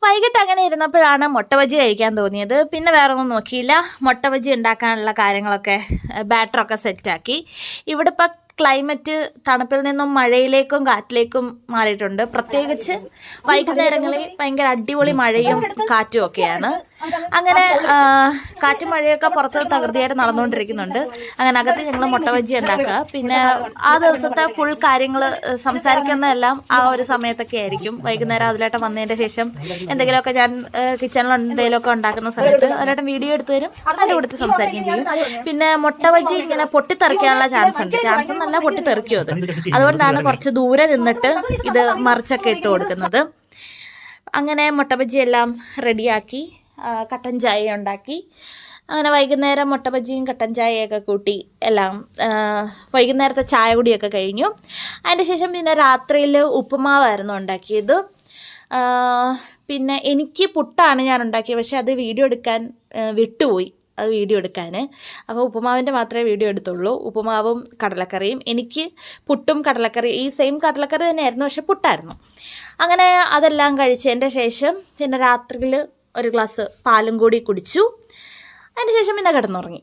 വൈകിട്ട് അങ്ങനെ ഇരുന്നപ്പോഴാണ് മുട്ട ബജി കഴിക്കാൻ തോന്നിയത്. പിന്നെ വേറെ ഒന്നും നോക്കിയില്ല. മുട്ട ബജി ഉണ്ടാക്കാനുള്ള കാര്യങ്ങളൊക്കെ ബാറ്ററൊക്കെ സെറ്റാക്കി. ഇവിടെ ഇപ്പം ക്ലൈമറ്റ് തണുപ്പിൽ നിന്നും മഴയിലേക്കും കാറ്റിലേക്കും മാറിയിട്ടുണ്ട്. പ്രത്യേകിച്ച് വൈകുന്നേരങ്ങളിൽ ഭയങ്കര അടിപൊളി മഴയും കാറ്റും ഒക്കെയാണ്. അങ്ങനെ കാറ്റും മഴയൊക്കെ പുറത്ത് തകൃതിയായിട്ട് നടന്നുകൊണ്ടിരിക്കുന്നുണ്ട്. അങ്ങനെ അകത്ത് ഞങ്ങൾ മുട്ട ബജി ഉണ്ടാക്കുക. പിന്നെ ആ ദിവസത്തെ ഫുൾ കാര്യങ്ങൾ സംസാരിക്കുന്നതെല്ലാം ആ ഒരു സമയത്തൊക്കെ ആയിരിക്കും. വൈകുന്നേരം അതിലേട്ടൻ വന്നതിൻ്റെ ശേഷം എന്തെങ്കിലുമൊക്കെ ഞാൻ കിച്ചണിൽ എന്തെങ്കിലുമൊക്കെ ഉണ്ടാക്കുന്ന സമയത്ത് അതിലേട്ടൻ വീഡിയോ എടുത്തു തരും, അതിൻ്റെ കൊടുത്ത് സംസാരിക്കുകയും ചെയ്യും. പിന്നെ മുട്ട ബജി ഇങ്ങനെ പൊട്ടിത്തെറിക്കാനുള്ള ചാൻസ് ഉണ്ട്. ചാൻസ് നല്ല പൊട്ടിത്തെറിക്കും അത്. അതുകൊണ്ടാണ് കുറച്ച് ദൂരെ നിന്നിട്ട് ഇത് മറിച്ചൊക്കെ ഇട്ട് കൊടുക്കുന്നത്. അങ്ങനെ മുട്ട ബജി എല്ലാം റെഡിയാക്കി കട്ടൻ ചായ ഉണ്ടാക്കി. അങ്ങനെ വൈകുന്നേരം മുട്ട ബജിയും കട്ടൻ ചായയൊക്കെ കൂട്ടി എല്ലാം വൈകുന്നേരത്തെ ചായ കുടിയൊക്കെ കഴിഞ്ഞു. അതിൻ്റെ ശേഷം പിന്നെ രാത്രിയിൽ ഉപ്പുമാവായിരുന്നു ഉണ്ടാക്കിയത്. പിന്നെ എനിക്ക് പുട്ടാണ് ഞാൻ ഉണ്ടാക്കിയത്, പക്ഷെ അത് വീഡിയോ എടുക്കാൻ വിട്ടുപോയി. അത് വീഡിയോ എടുക്കാൻ. അപ്പോൾ ഉപ്പുമാവിൻ്റെ മാത്രമേ വീഡിയോ എടുത്തുള്ളൂ. ഉപ്പുമാവും കടലക്കറിയും. എനിക്ക് പുട്ടും കടലക്കറി ഈ സെയിം കടലക്കറി തന്നെയായിരുന്നു, പക്ഷെ പുട്ടായിരുന്നു. അങ്ങനെ അതെല്ലാം കഴിച്ചതിൻ്റെ ശേഷം പിന്നെ രാത്രിയിൽ ഒരു ഗ്ലാസ് പാലും കൂടി കുടിച്ചു. അതിന് ശേഷം പിന്നെ കിടന്നുറങ്ങി.